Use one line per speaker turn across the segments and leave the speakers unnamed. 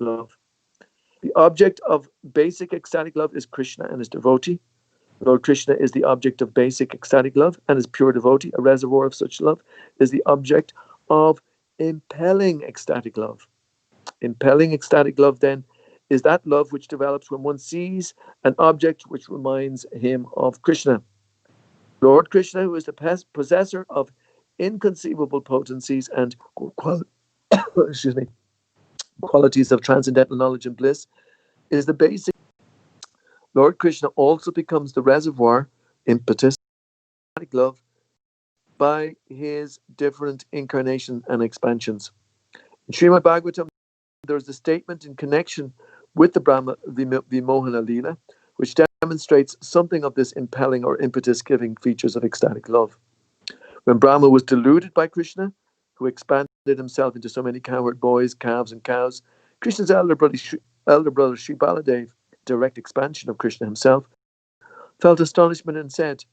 love. The object of basic ecstatic love is Krishna and his devotee. Lord Krishna is the object of basic ecstatic love, and his pure devotee, a reservoir of such love, is the object of impelling ecstatic love. Impelling ecstatic love, then, is that love which develops when one sees an object which reminds him of Krishna. Lord Krishna, who is the possessor of inconceivable potencies and excuse me, qualities of transcendental knowledge and bliss, is the basic. Lord Krishna also becomes the reservoir, impetus, love by his different incarnations and expansions. In Srimad Bhagavatam, there is a statement in connection with the Brahma Vimohana Leela, which demonstrates something of this impelling or impetus giving features of ecstatic love. When Brahma was deluded by Krishna, who expanded himself into so many cowherd boys, calves, and cows, Krishna's elder brother Sri Baladev, direct expansion of Krishna himself, felt astonishment and said,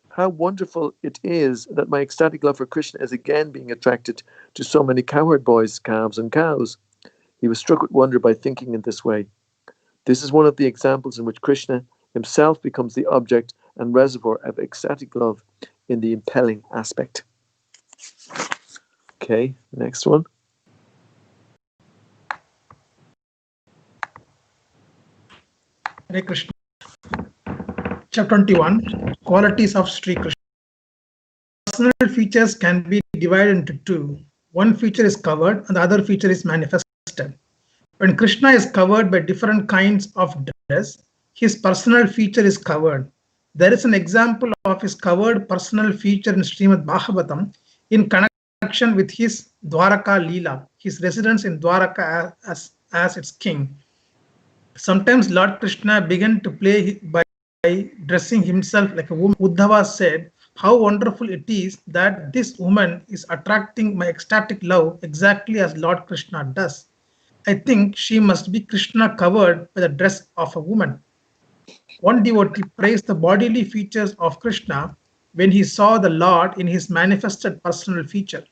"How wonderful it is that my ecstatic love for Krishna is again being attracted to so many cowherd boys, calves, and cows." He was struck with wonder by thinking in this way. This is one of the examples in which Krishna himself becomes the object and reservoir of ecstatic love in the impelling aspect. Okay, next one.
Hare Krishna. Chapter 21, Qualities of Sri Krishna. Personal features can be divided into two. One feature is covered and the other feature is manifested. When Krishna is covered by different kinds of dress, his personal feature is covered. There is an example of his covered personal feature in Srimad Bhagavatam in connection with his Dwaraka Leela, his residence in Dwaraka as its king. Sometimes Lord Krishna began to play by dressing himself like a woman. Uddhava said, "How wonderful it is that this woman is attracting my ecstatic love exactly as Lord Krishna does. I think she must be Krishna covered by the dress of a woman." One devotee praised the bodily features of Krishna when he saw the Lord in his manifested personal feature.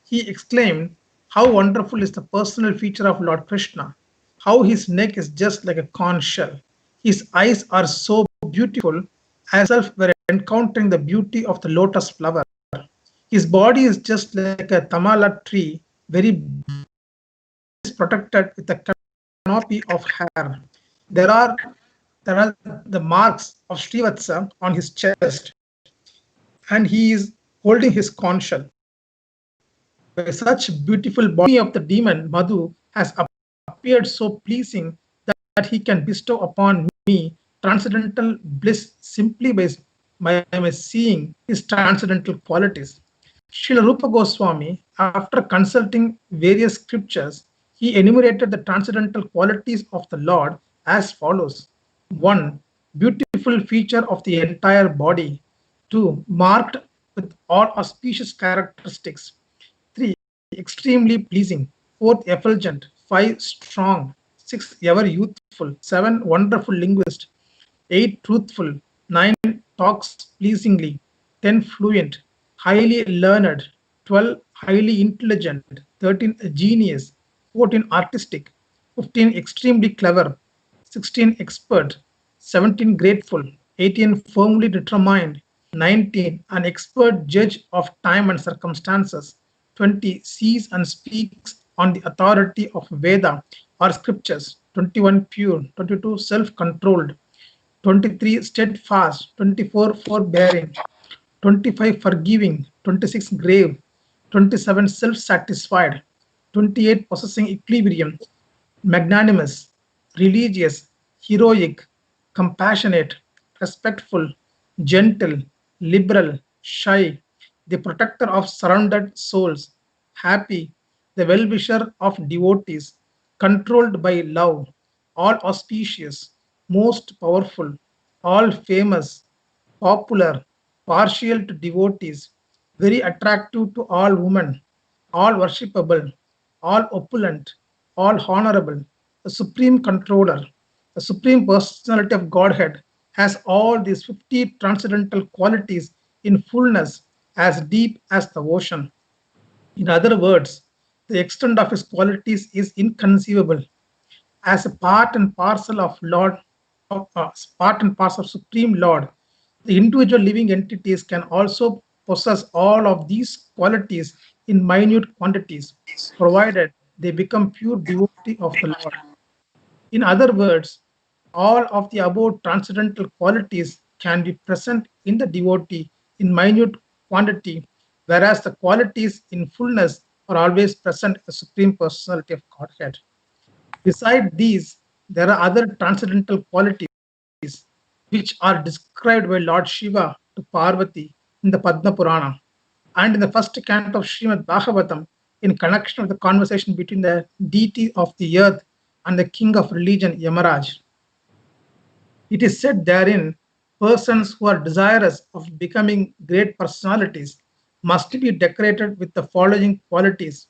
He exclaimed, "How wonderful is the personal feature of Lord Krishna! How his neck is just like a corn shell. His eyes are so beautiful as if were encountering the beauty of the lotus flower. His body is just like a tamala tree, very protected with a canopy of hair. There are there are the marks of Srivatsa on his chest, and he is holding his conch shell. By such beautiful body of the demon Madhu has appeared so pleasing that he can bestow upon me transcendental bliss simply by seeing his transcendental qualities. Srila Rupa Goswami, after consulting various scriptures, he enumerated the transcendental qualities of the Lord as follows. 1. Beautiful feature of the entire body. 2. Marked with all auspicious characteristics. 3. Extremely pleasing. 4. Effulgent. 5. Strong. 6. Ever youthful. 7. Wonderful linguist. 8. Truthful. 9. Talks pleasingly. 10. Fluent. Highly learned. 12. Highly intelligent. 13. A genius. 14. Artistic. 15. Extremely clever. 16. Expert. 17. Grateful. 18. Firmly determined. 19. An expert judge of time and circumstances. 20. Sees and speaks on the authority of Veda or scriptures. 21. Pure. 22. Self-controlled. 23. Steadfast. 24. Forbearing. 25. Forgiving. 26. Grave. 27. Self-satisfied. 28. Possessing equilibrium. Magnanimous. Religious. Heroic. Compassionate. Respectful. Gentle. Liberal. Shy. The protector of surrounded souls. Happy. The well-wisher of devotees. Controlled by love. All auspicious. Most powerful. All famous. Popular. Partial to devotees. Very attractive to all women. All worshipable. All opulent. All honorable. The supreme controller. The supreme personality of Godhead has all these 50 transcendental qualities in fullness, as deep as the ocean. In other words, the extent of his qualities is inconceivable. as a part and parcel of Lord, part and parcel of Supreme Lord. The individual living entities can also possess all of these qualities in minute quantities, provided they become pure devotee of the Lord. In other words, all of the above transcendental qualities can be present in the devotee in minute quantity, whereas the qualities in fullness are always present in the Supreme Personality of Godhead. Beside these, there are other transcendental qualities which are described by Lord Shiva to Parvati in the Padma Purana and in the first canto of Srimad Bhagavatam in connection with the conversation between the deity of the earth and the king of religion, Yamaraj. It is said therein, persons who are desirous of becoming great personalities must be decorated with the following qualities: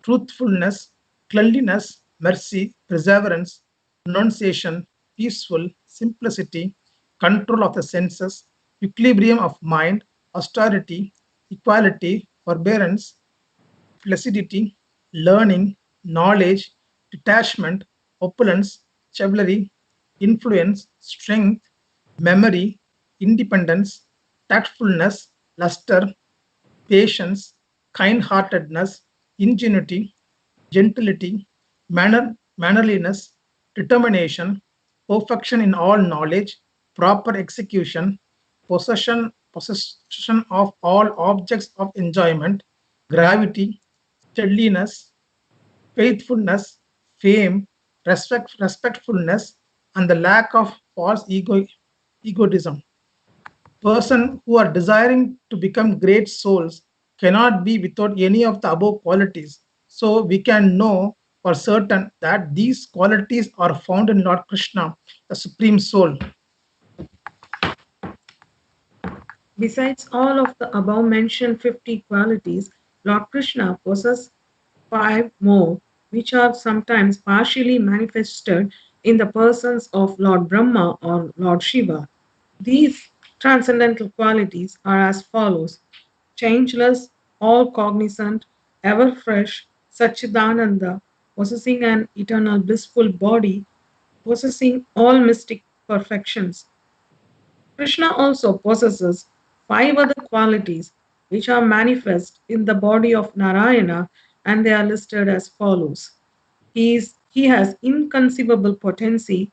truthfulness, cleanliness, mercy, perseverance, renunciation, peaceful, simplicity, control of the senses, equilibrium of mind, austerity, equality, forbearance, flaccidity, learning, knowledge, detachment, opulence, chivalry, influence, strength, memory, independence, tactfulness, luster, patience, kind heartedness, ingenuity, gentility, mannerliness, determination, perfection in all knowledge, proper execution, possession of all objects of enjoyment, gravity, steadiness, faithfulness, fame, respectfulness, and the lack of egotism. Person who are desiring to become great souls cannot be without any of the above qualities. So we can know for certain that these qualities are found in Lord Krishna, the Supreme Soul.
Besides all of the above mentioned 50 qualities, Lord Krishna possesses five more, which are sometimes partially manifested in the persons of Lord Brahma or Lord Shiva. These transcendental qualities are as follows: changeless, all cognizant, ever fresh, Satchidananda, possessing an eternal blissful body, possessing all mystic perfections. Krishna also possesses five other qualities which are manifest in the body of Narayana, and they are listed as follows. He has inconceivable potency,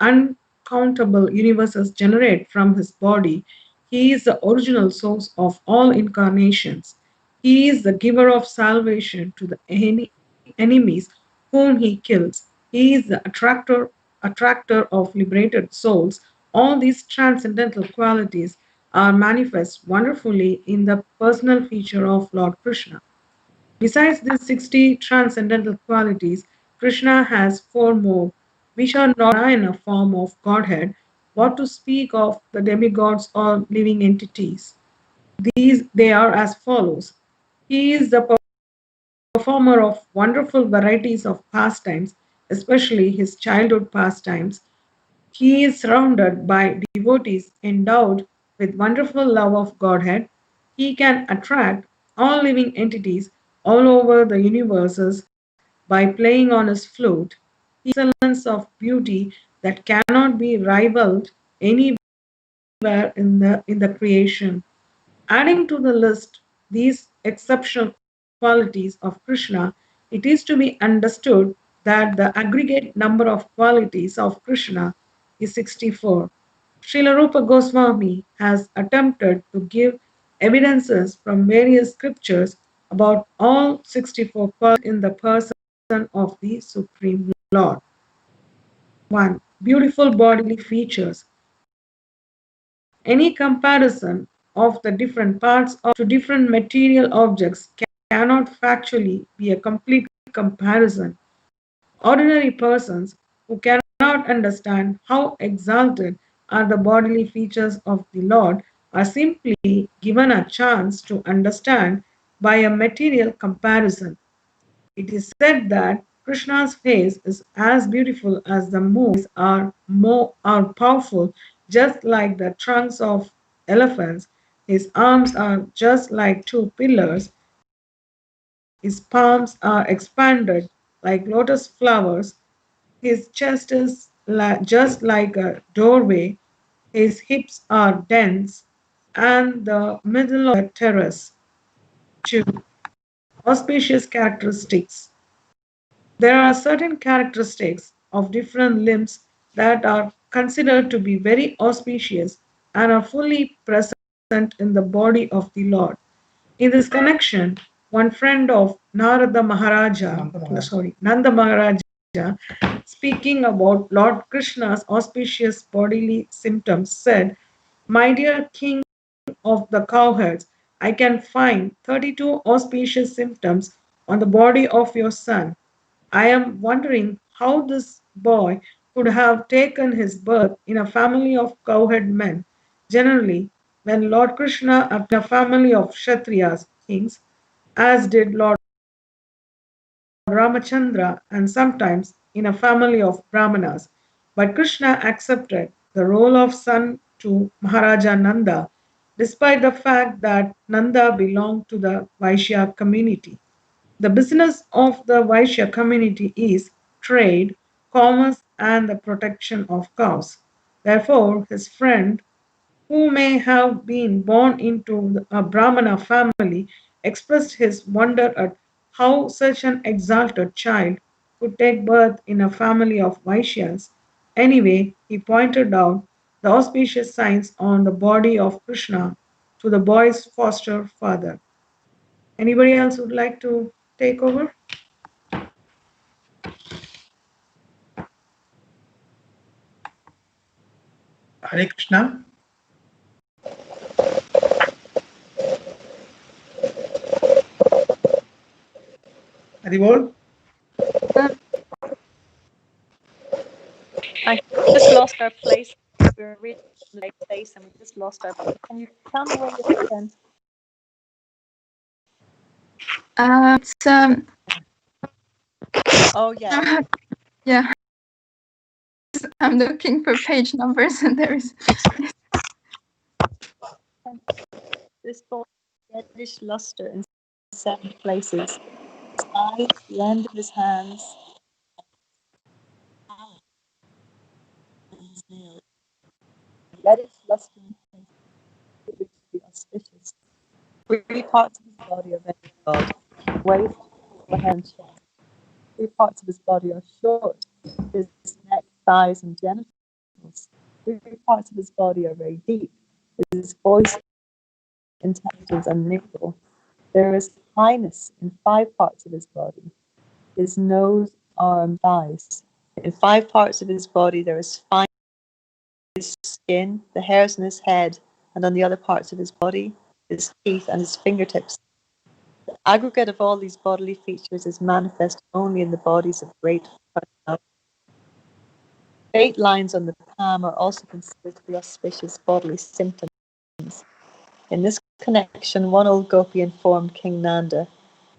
uncountable universes generate from his body. He is the original source of all incarnations. He is the giver of salvation to the enemies whom he kills. He is the attractor of liberated souls. All these transcendental qualities are manifest wonderfully in the personal feature of Lord Krishna. Besides these 60 transcendental qualities, Krishna has four more, which are not in a form of Godhead, what to speak of the demigods or living entities. These they are as follows. He is the performer of wonderful varieties of pastimes, especially his childhood pastimes. He is surrounded by devotees endowed with wonderful love of Godhead. He can attract all living entities all over the universes by playing on his flute. He is excellence of beauty that cannot be rivaled anywhere in the creation. Adding to the list these exceptional qualities of Krishna, it is to be understood that the aggregate number of qualities of Krishna is 64. Srila Rupa Goswami has attempted to give evidences from various scriptures about all 64 qualities in the person of the Supreme Lord. 1. Beautiful bodily features. Any comparison of the different parts of the body to different material objects cannot factually be a complete comparison. Ordinary persons who cannot understand how exalted are the bodily features of the Lord are simply given a chance to understand by a material comparison. It is said that Krishna's face is as beautiful as the moon, are powerful, just like the trunks of elephants. His arms are just like two pillars. His palms are expanded like lotus flowers. His chest is just like a doorway, his hips are dense, and the middle of the terrace to auspicious characteristics. There are certain characteristics of different limbs that are considered to be very auspicious and are fully present in the body of the Lord. In this connection, one friend of Nanda Maharaja, speaking about Lord Krishna's auspicious bodily symptoms, said, "My dear king of the cowherds, I can find 32 auspicious symptoms on the body of your son. I am wondering how this boy could have taken his birth in a family of cowherd men. Generally, when Lord Krishna appeared in a family of Kshatriyas, kings, as did Lord Ramachandra, and sometimes in a family of Brahmanas. But Krishna accepted the role of son to Maharaja Nanda, despite the fact that Nanda belonged to the Vaishya community. The business of the Vaishya community is trade, commerce, and the protection of cows. Therefore, his friend, who may have been born into a Brahmana family, expressed his wonder at how such an exalted child could take birth in a family of Vaishyas. Anyway, he pointed out the auspicious signs on the body of Krishna to the boy's foster father. Anybody else would like to take over?
Hare Krishna. Haribol.
I just lost our place. We were reading the right place and we just lost our place. Can you tell me where you're again?
It's
Oh yeah.
yeah. I'm looking for page numbers and there is
This boy reddish luster in 7 places. His eyes, the end of his hands, his nails. Reddish luster in places which be auspicious. 3 parts of his body are very broad, waist, forehead, and chest. 3 parts of his body are short, his neck, thighs, and genitals. 3 parts of his body are very deep, his voice, intelligence, and nasal. There is highness in 5 parts of his body, his nose, arm, thighs. In 5 parts of his body there is fine his skin, the hairs on his head, and on the other parts of his body, his teeth, and his fingertips. The aggregate of all these bodily features is manifest only in the bodies of great personalities. 8 lines on the palm are also considered to be auspicious bodily symptoms. In this connection, one old gopi informed King Nanda,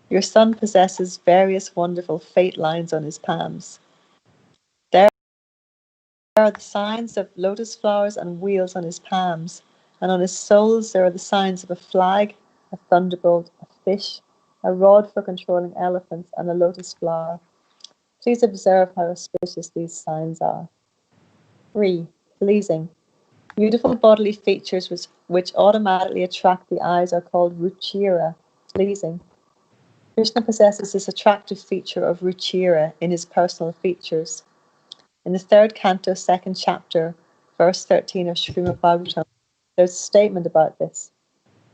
"Your son possesses various wonderful fate lines on his palms. There are the signs of lotus flowers and wheels on his palms, and on his soles there are the signs of a flag, a thunderbolt, a fish, a rod for controlling elephants, and a lotus flower. Please observe how auspicious these signs are." 3. Pleasing. Beautiful bodily features which automatically attract the eyes are called ruchira, pleasing. Krishna possesses this attractive feature of ruchira in his personal features. In the 3rd canto, 2nd chapter, verse 13 of Srimad Bhagavatam, there's a statement about this.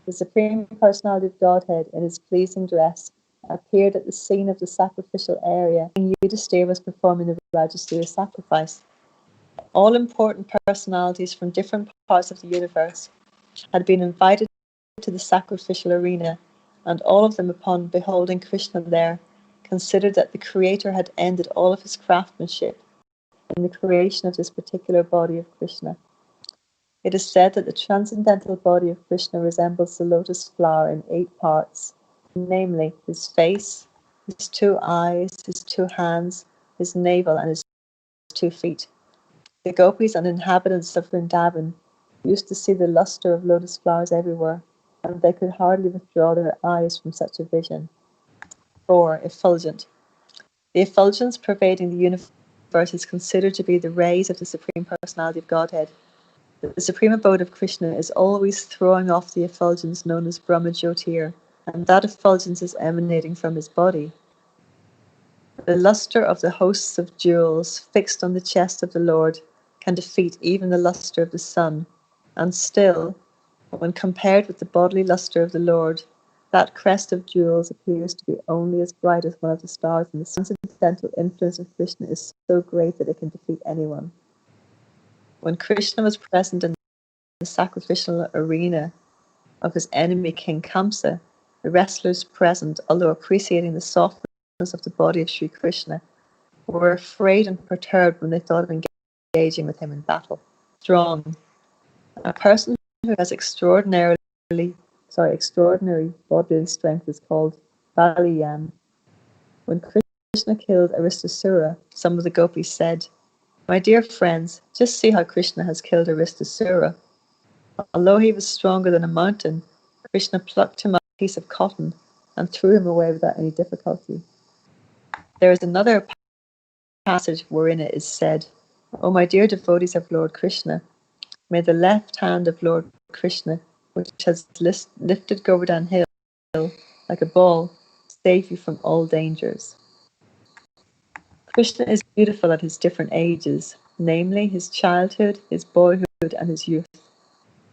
The Supreme Personality of Godhead, in his pleasing dress, appeared at the scene of the sacrificial area when Yudhisthira was performing the Rajasuya sacrifice. All important personalities from different parts of the universe had been invited to the sacrificial arena, and all of them, upon beholding Krishna there, considered that the Creator had ended all of his craftsmanship in the creation of this particular body of Krishna. It is said that the transcendental body of Krishna resembles the lotus flower in 8 parts, namely his face, his 2 eyes, his 2 hands, his navel, and his 2 feet. The gopis and inhabitants of Vrindavan used to see the luster of lotus flowers everywhere, and they could hardly withdraw their eyes from such a vision. 4. Effulgent. The effulgence pervading the universe universe is considered to be the rays of the Supreme Personality of Godhead. The Supreme Abode of Krishna is always throwing off the effulgence known as Brahma Jyotir, and that effulgence is emanating from his body. The lustre of the hosts of jewels fixed on the chest of the Lord can defeat even the lustre of the sun, and still, when compared with the bodily lustre of the Lord, that crest of jewels appears to be only as bright as one of the stars, and the transcendental influence of Krishna is so great that it can defeat anyone. When Krishna was present in the sacrificial arena of his enemy King Kamsa, the wrestlers present, although appreciating the softness of the body of Sri Krishna, were afraid and perturbed when they thought of engaging with him in battle. Strong. A person who has extraordinary bodily strength is called Baliyan. When Krishna killed Aristasura, some of the gopis said, "My dear friends, just see how Krishna has killed Aristasura." Although he was stronger than a mountain, Krishna plucked him out a piece of cotton and threw him away without any difficulty. There is another passage wherein it is said, "O my dear devotees of Lord Krishna, may the left hand of Lord Krishna, which has lifted Govardhan Hill like a ball, save you from all dangers." Krishna is beautiful at his different ages, namely his childhood, his boyhood, and his youth.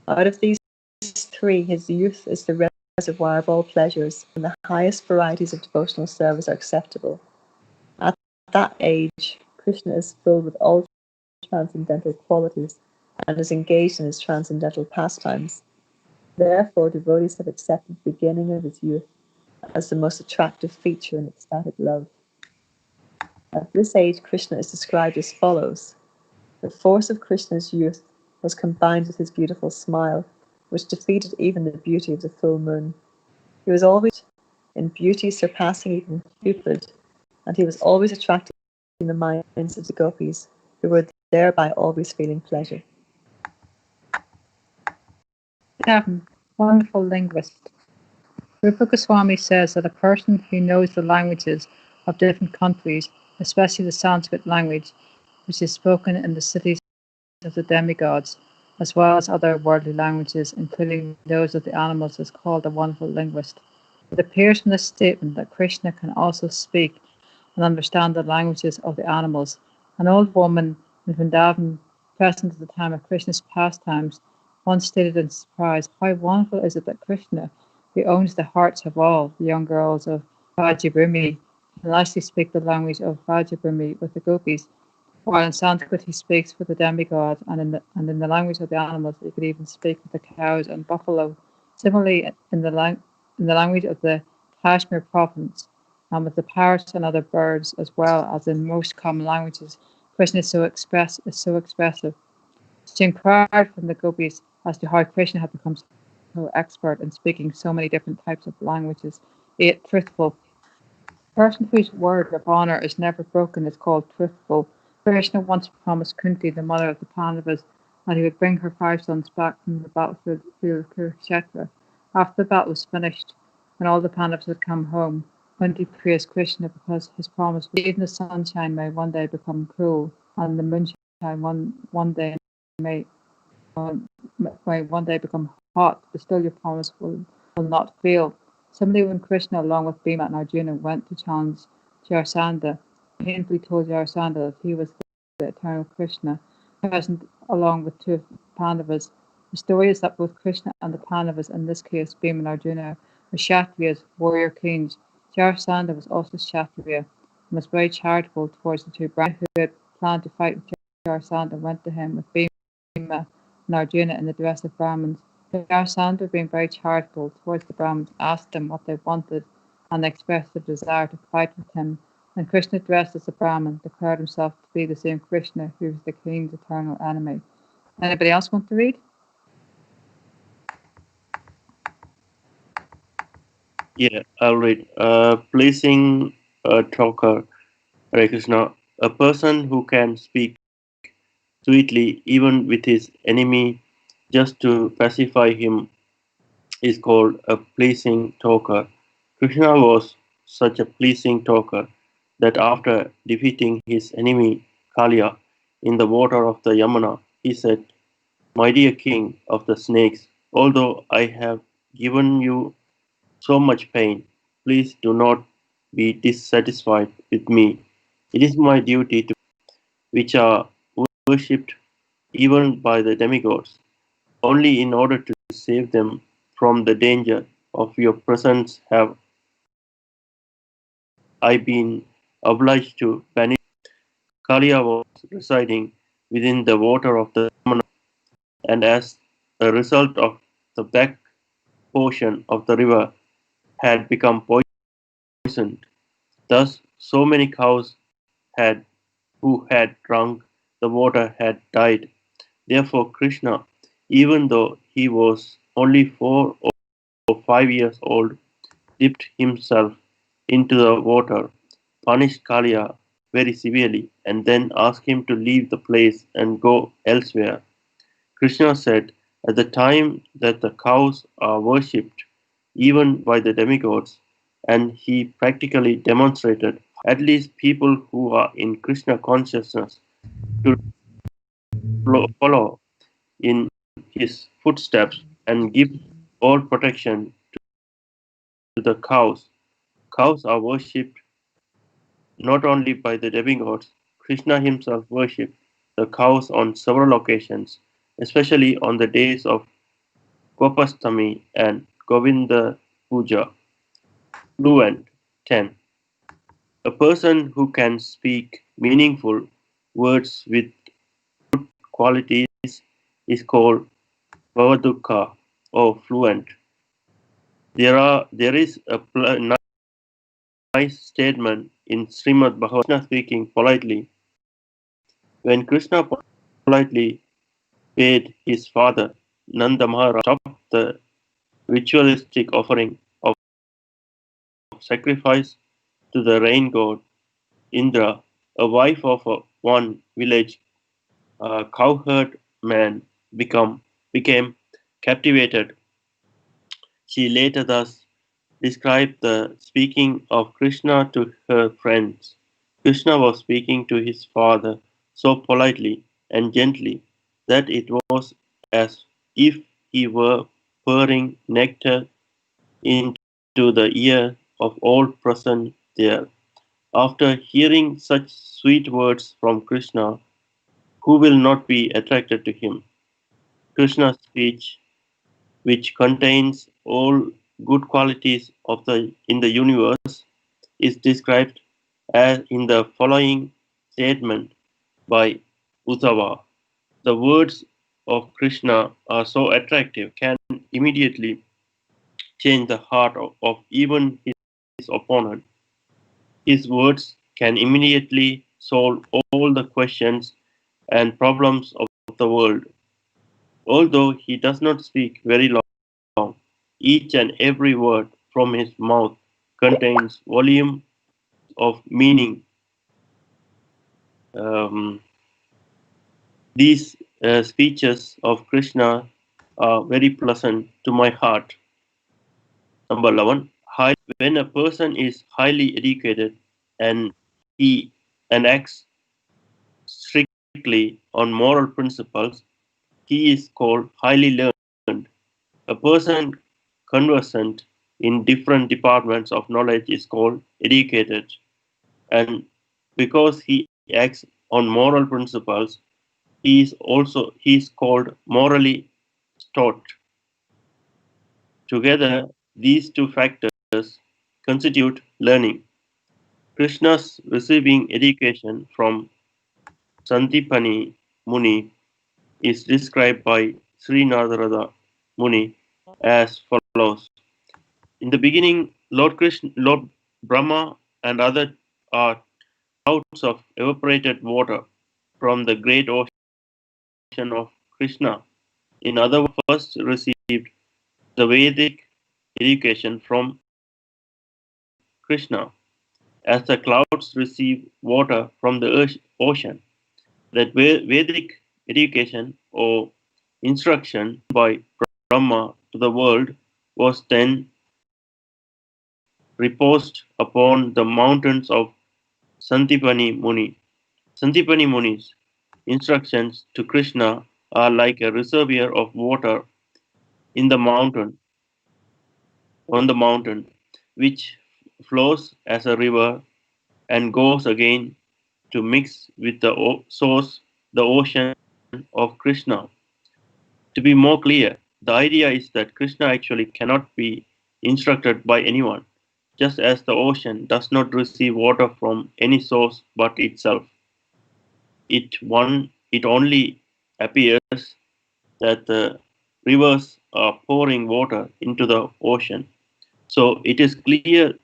Out of these three, his youth is the reservoir of all pleasures, and the highest varieties of devotional service are acceptable. At that age, Krishna is filled with all transcendental qualities and is engaged in his transcendental pastimes. Therefore, devotees have accepted the beginning of his youth as the most attractive feature in ecstatic love. At this age, Krishna is described as follows. The force of Krishna's youth was combined with his beautiful smile, which defeated even the beauty of the full moon. He was always in beauty surpassing even Cupid, and he was always attracting the minds of the gopis, who were thereby always feeling pleasure.
7. Wonderful linguist. Rupa Goswami says that a person who knows the languages of different countries, especially the Sanskrit language, which is spoken in the cities of the demigods, as well as other worldly languages, including those of the animals, is called a wonderful linguist. It appears from this statement that Krishna can also speak and understand the languages of the animals. An old woman in Vrindavan, present at the time of Krishna's pastimes, once stated in surprise, "How wonderful is it that Krishna, who owns the hearts of all the young girls of Vrajabhumi, can actually speak the language of Vrajabhumi with the gopis, while in Sanskrit he speaks with the demigods, and in the language of the animals he could even speak with the cows and buffalo. Similarly, in the language of the Kashmir province, and with the parrots and other birds, as well as in most common languages, Krishna is so expressive." She inquired from the gopis as to how Krishna had become so expert in speaking so many different types of languages. 8. Truthful. A person whose word of honour is never broken is called truthful. Krishna once promised Kunti, the mother of the Pandavas, that he would bring her 5 sons back from the battlefield of Kurukshetra. After the battle was finished, when all the Pandavas had come home, Kunti praised Krishna because his promise was, "Even the sunshine may one day become cruel, and the moonshine one day may one day become hot, but still your promise will not fail." Similarly, when Krishna, along with Bhima and Arjuna, went to challenge Jarasandha, he painfully told Jarasandha that he was the eternal Krishna, present along with 2 Pandavas. The story is that both Krishna and the Pandavas, in this case Bhima and Arjuna, were Kshatriyas, warrior kings. Jarasandha was also Kshatriya and was very charitable towards the 2 Brahmanas who had planned to fight with Jarasandha, went to him with Bhima and Arjuna in the dress of Brahmins. Jarasandha, being very charitable towards the Brahmins, asked them what they wanted, and they expressed their desire to fight with him. And Krishna, dressed as a Brahmin, declared himself to be the same Krishna who was the king's eternal enemy. Anybody else want to read?
Yeah, I'll read. Pleasing talker, Hare Krishna. A person who can speak sweetly even with his enemy just to pacify him is called a pleasing talker. Krishna was such a pleasing talker that after defeating his enemy Kalia in the water of the Yamuna, he said, "My dear king of the snakes, although I have given you so much pain, please do not be dissatisfied with me. It is my duty to which are worshipped even by the demigods. Only in order to save them from the danger of your presence have I been obliged to banish." Kalia was residing within the water of the Yamuna, and as a result of the back portion of the river had become poisoned. Thus, so many cows had who had drunk the water had died. Therefore, Krishna, even though he was only 4 or 5 years old, dipped himself into the water, punished Kalia very severely, and then asked him to leave the place and go elsewhere. Krishna said, "At the time that the cows are worshipped even by the demigods," and he practically demonstrated at least people who are in Krishna consciousness to follow in his footsteps and give all protection to the cows. Cows are worshipped not only by the demigods, Krishna himself worshipped the cows on several occasions, especially on the days of Gopastami and Govinda Puja. Fluent 10. A person who can speak meaningful words with qualities is called Bhavadukka or fluent. There is a nice statement in Srimad Bhagavatam, Krishna speaking politely. When Krishna politely bade his father Nanda Maharaj stop the ritualistic offering of sacrifice to the rain god Indra, a wife of one village cowherd man became captivated. She later thus described the speaking of Krishna to her friends. Krishna was speaking to his father so politely and gently that it was as if he were pouring nectar into the ear of all present there. After hearing such sweet words from Krishna, who will not be attracted to him? Krishna's speech, which contains all good qualities of the in the universe, is described as in the following statement by Uddhava. The words of Krishna are so attractive, can immediately change the heart of even his opponent. His words can immediately solve all the questions and problems of the world. Although he does not speak very long, each and every word from his mouth contains volume of meaning. Um, these speeches of Krishna are very pleasant to my heart. Number 11, when a person is highly educated and he acts strictly on moral principles, he is called highly learned. A person conversant in different departments of knowledge is called educated. And because he acts on moral principles, he is called morally taught. Together, these two factors constitute learning. Krishna's receiving education from Sandipani Muni is described by Sri Nadarada Muni as follows. In the beginning, Lord Brahma and other are clouds of evaporated water from the great ocean of Krishna. In other words, first received the Vedic education from Krishna. As the clouds receive water from the ocean, that Vedic education or instruction by Brahma to the world was then reposed upon the mountains of Santipani Muni. Santipani Muni's instructions to Krishna are like a reservoir of water in the mountain, on the mountain, which flows as a river and goes again to mix with the source, the ocean of Krishna. To be more clear, the idea is that Krishna actually cannot be instructed by anyone, just as the ocean does not receive water from any source but itself. It only appears that the rivers are pouring water into the ocean. So it is clear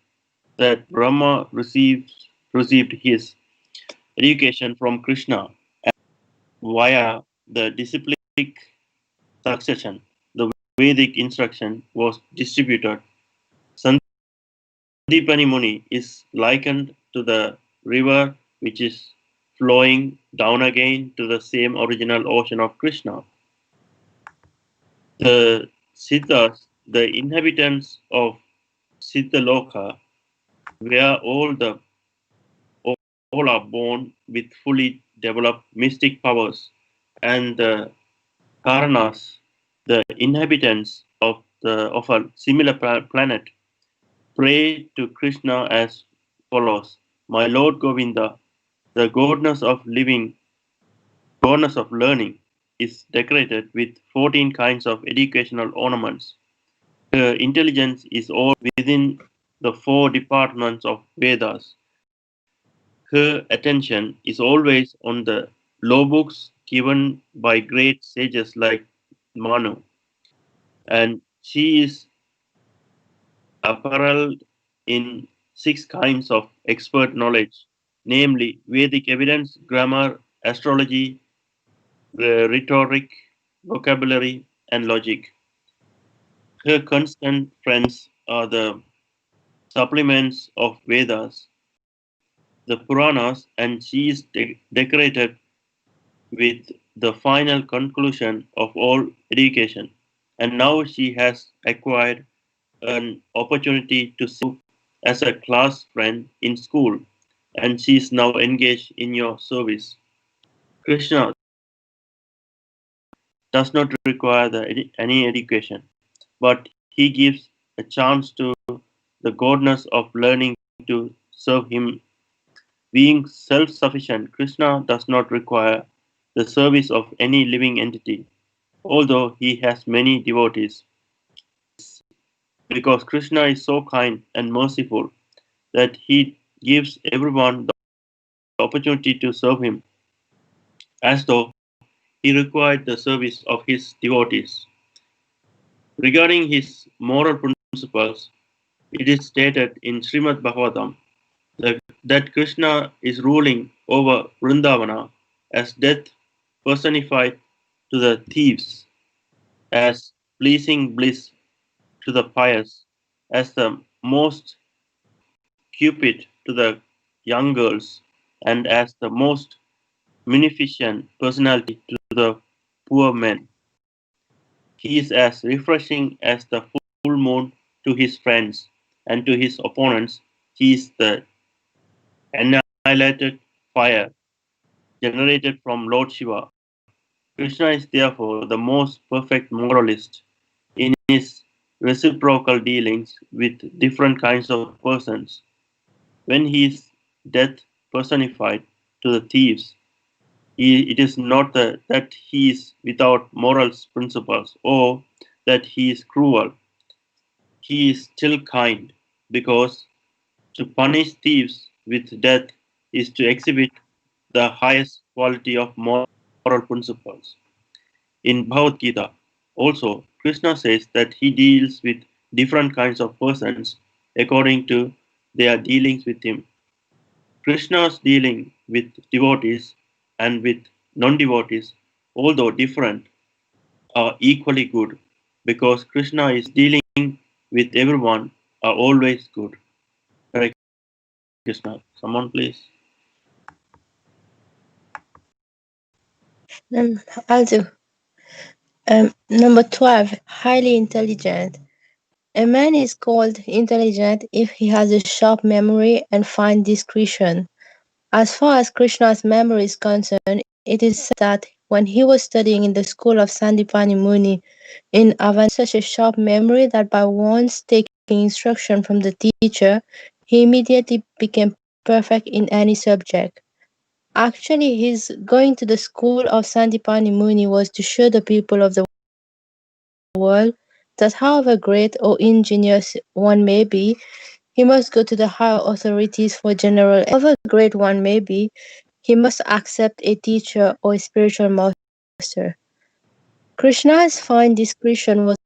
that Brahma received his education from Krishna via the disciplic succession. The Vedic instruction was distributed. Sandipani Muni is likened to the river which is flowing down again to the same original ocean of Krishna. The Siddhas, the inhabitants of Siddhaloka, where all are born with fully developed mystic powers, and the Karanas, the inhabitants of a similar planet, pray to Krishna as follows: My Lord Govinda, the goddess of learning, is decorated with 14 kinds of educational ornaments. Her intelligence is all within the four departments of Vedas. Her attention is always on the law books given by great sages like Manu, and she is apparelled in 6 kinds of expert knowledge, namely Vedic evidence, grammar, astrology, rhetoric, vocabulary, and logic. Her constant friends are the supplements of Vedas, the Puranas, and she is decorated with the final conclusion of all education. And now she has acquired an opportunity to serve as a class friend in school, and she is now engaged in your service. Krishna does not require any education, but he gives a chance to the goddess of learning to serve him. Being self sufficient, Krishna does not require the service of any living entity, although he has many devotees. Because Krishna is so kind and merciful that he gives everyone the opportunity to serve him, as though he required the service of his devotees. Regarding his moral principles, it is stated in Srimad Bhagavatam that Krishna is ruling over Vrindavana as death personified to the thieves, as pleasing bliss to the pious, as the most cupid to the young girls, and as the most munificent personality to the poor men. He is as refreshing as the full moon to his friends, and to his opponents, he is the annihilated fire generated from Lord Shiva. Krishna is therefore the most perfect moralist in his reciprocal dealings with different kinds of persons. When he is death personified to the thieves, it is not that he is without moral principles or that he is cruel. He is still kind, because to punish thieves with death is to exhibit the highest quality of moral principles. In Bhagavad Gita, also, Krishna says that he deals with different kinds of persons according to their dealings with him. Krishna's dealing with devotees and with non devotees, although different, are equally good, because Krishna is dealing with everyone, are always good. Hare Krishna. Someone please.
I'll do. Number 12, highly intelligent. A man is called intelligent if he has a sharp memory and fine discretion. As far as Krishna's memory is concerned, it is said that when he was studying in the school of Sandipani Muni in Avanti, such a sharp memory that by once taking instruction from the teacher, he immediately became perfect in any subject. Actually, his going to the school of Sandipani Muni was to show the people of the world that however great or ingenious one may be, he must go to the higher authorities for general. However great one may be, he must accept a teacher or a spiritual master. Krishna's fine discretion was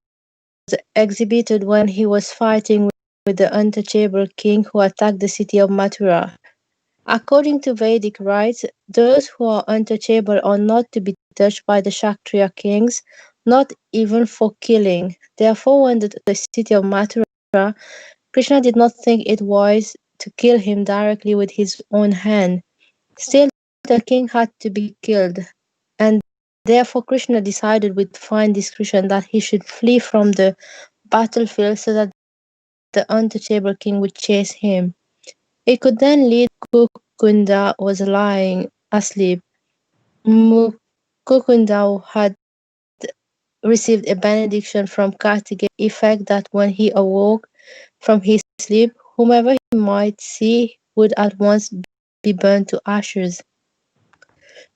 exhibited when he was fighting with the untouchable king who attacked the city of Mathura. According to Vedic rites, those who are untouchable are not to be touched by the Kshatriya kings, not even for killing. Therefore, when the city of Mathura, Krishna did not think it wise to kill him directly with his own hand. Still, the king had to be killed, and therefore Krishna decided with fine discretion that he should flee from the battlefield so that the untouchable king would chase him. It could then lead Mukunda was lying asleep. Mukunda had received a benediction from Kartikeya, effect that when he awoke from his sleep, whomever he might see would at once be burned to ashes.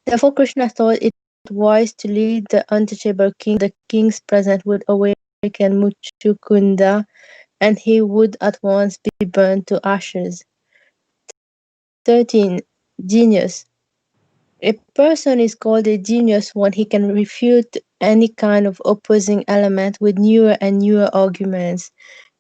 Therefore Krishna thought it wise to lead the untouchable king. The king's presence would awaken Muchukunda, and he would at once be burned to ashes. 13. Genius. A person is called a genius when he can refute any kind of opposing element with newer and newer arguments.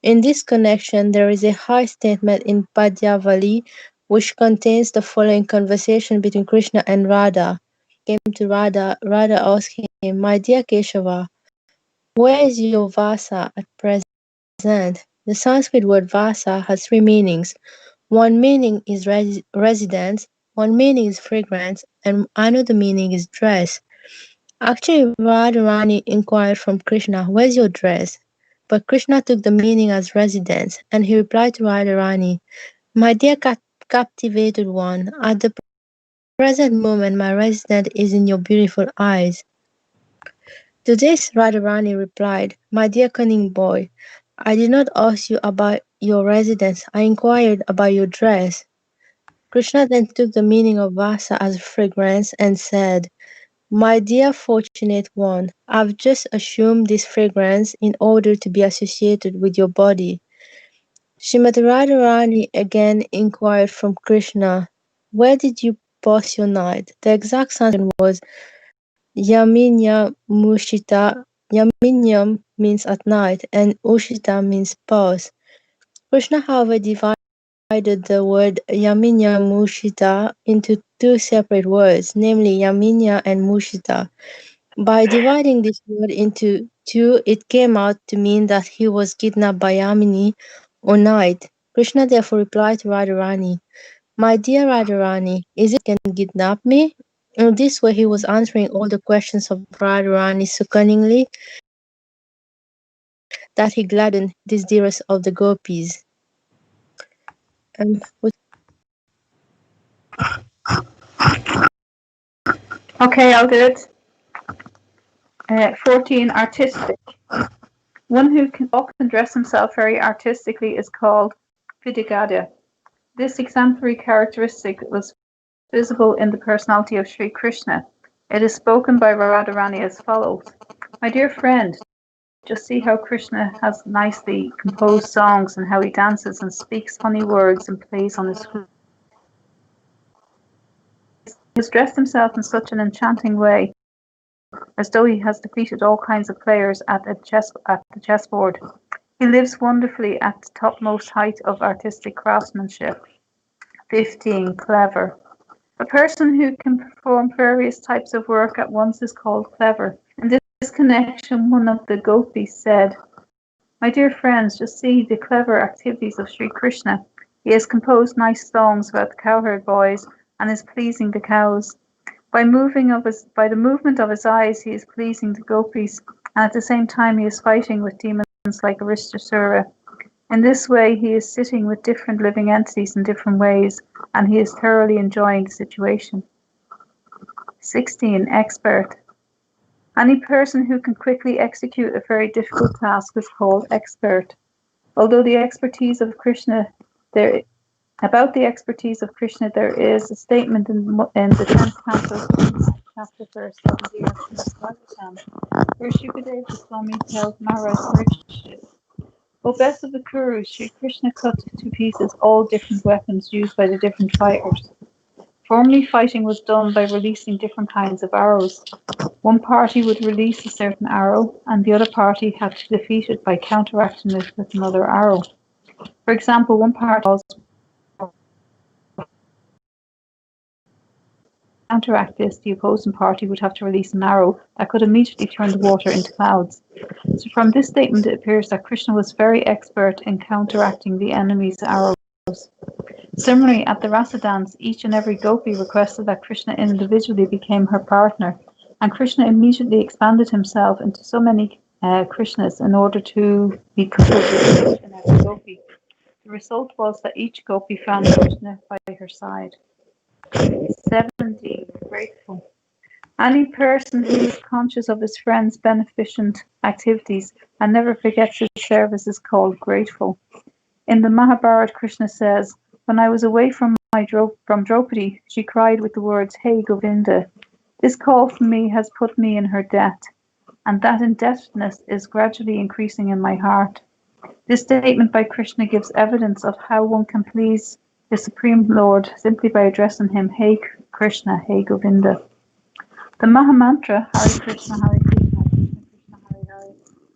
In this connection, there is a high statement in Padyavali which contains the following conversation between Krishna and Radha. Came to Radha, Radha asked him, "My dear Keshava, where is your Vasa at present?" The Sanskrit word Vasa has three meanings. One meaning is residence, one meaning is fragrance, and another meaning is dress. Actually, Radharani inquired from Krishna, "Where's your dress?" But Krishna took the meaning as residence, and he replied to Radharani, "My dear captivated one, at the present moment my residence is in your beautiful eyes." To this Radharani replied, "My dear cunning boy, I did not ask you about your residence, I inquired about your dress." Krishna then took the meaning of Vasa as fragrance and said, "My dear fortunate one, I've just assumed this fragrance in order to be associated with your body." Srimati Radharani again inquired from Krishna, "Where did you pass your night?" The exact Sanskrit was Yaminya Mushita. Yaminyam means at night and Ushita means pass. Krishna, however, divided the word Yaminya Mushita into two separate words, namely Yaminya and Mushita. By dividing this word into two, it came out to mean that he was kidnapped by Yamini or night. Krishna therefore replied to Radharani, "My dear Radharani, is it can kidnap me?" In this way, he was answering all the questions of Radharani so cunningly that he gladdened these dearest of the gopis.
Okay, I'll do it. 14. Artistic. One who can walk and dress himself very artistically is called Vidigada. This exemplary characteristic was visible in the personality of Sri Krishna. It is spoken by Radharani as follows. "My dear friend, just see how Krishna has nicely composed songs and how he dances and speaks funny words and plays on his flute. He has dressed himself in such an enchanting way, as though he has defeated all kinds of players at the chessboard. He lives wonderfully at the topmost height of artistic craftsmanship." 15. Clever. A person who can perform various types of work at once is called clever. In this connection, one of the gopis said, "My dear friends, just see the clever activities of Sri Krishna. He has composed nice songs about the cowherd boys and is pleasing the cows. By the movement of his eyes, he is pleasing the gopis, and at the same time he is fighting with demons like Aristasura. In this way, he is sitting with different living entities in different ways, and he is thoroughly enjoying the situation. 16. Expert. Any person who can quickly execute a very difficult task is called expert. Although the expertise of Krishna, about the expertise of Krishna, there is a statement in the 10th canto, chapter verse 70 of Bhagavatam, where Shukadeva Goswami tells Maharaj Parikshit, O best of the Kurus, Sri Krishna cut to pieces all different weapons used by the different fighters. Formerly, fighting was done by releasing different kinds of arrows. One party would release a certain arrow, and the other party had to defeat it by counteracting it with another arrow. For example, one party was counteract this, the opposing party would have to release an arrow that could immediately turn the water into clouds. So from this statement, it appears that Krishna was very expert in counteracting the enemy's arrows. Similarly, at the Rasa dance, each and every gopi requested that Krishna individually became her partner, and Krishna immediately expanded himself into so many Krishnas in order to be coupled with each and every gopi. The result was that each gopi found Krishna by her side. 17. Grateful. Any person who is conscious of his friend's beneficent activities and never forgets his service is called grateful. In the Mahabharata, Krishna says, when I was away from Draupadi, she cried with the words, Hey Govinda. This call from me has put me in her debt, and that indebtedness is gradually increasing in my heart. This statement by Krishna gives evidence of how one can please the Supreme Lord simply by addressing him, Hey Krishna, Hey Govinda. The Mahamantra, Hare Krishna, Hare Krishna, Krishna Krishna, Hare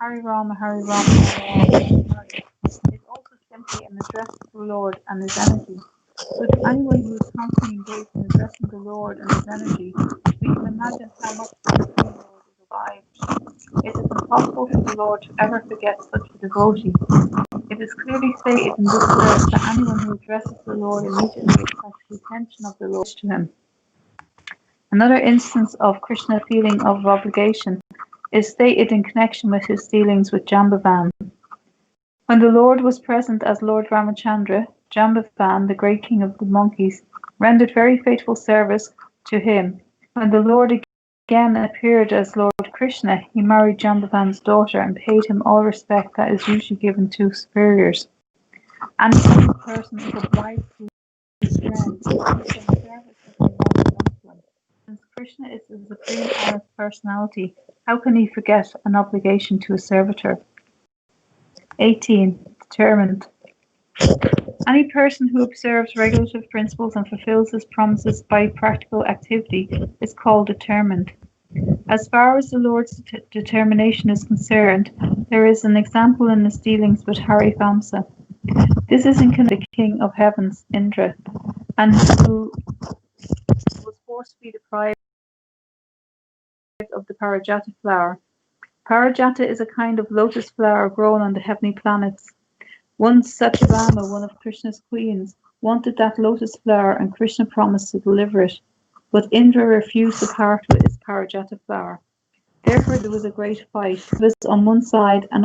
Hare, Hare Rama, Hare Rama, Hare Rama, is also simply an address to the Lord and his energy. So to anyone who is constantly engaged in addressing the Lord and his energy, we can imagine how much the Supreme Lord is alive. It is impossible for the Lord to ever forget such a devotee. It is clearly stated in this verse that anyone who addresses the Lord immediately attracts the attention of the Lord to him. Another instance of Krishna feeling of obligation is stated in connection with his dealings with Jambavan. When the Lord was present as Lord Ramachandra, Jambavan, the great king of the monkeys, rendered very faithful service to him. When the Lord again appeared as Lord Krishna, he married Jambavan's daughter and paid him all respect that is usually given to superiors. And the person is obliged to his friends service that they want to. Since Krishna is the supreme honest personality, how can he forget an obligation to a servitor? 18. Determined. Any person who observes regulative principles and fulfills his promises by practical activity is called determined. As far as the Lord's determination is concerned, there is an example in his dealings with Harivamsa. This is in the king of heavens, Indra, and who was forcibly deprived of the Parijata flower. Parijata is a kind of lotus flower grown on the heavenly planets. Once Satyabhama, one of Krishna's queens, wanted that lotus flower and Krishna promised to deliver it, but Indra refused to part with his Parijata flower. Therefore there was a great fight. It was on one side and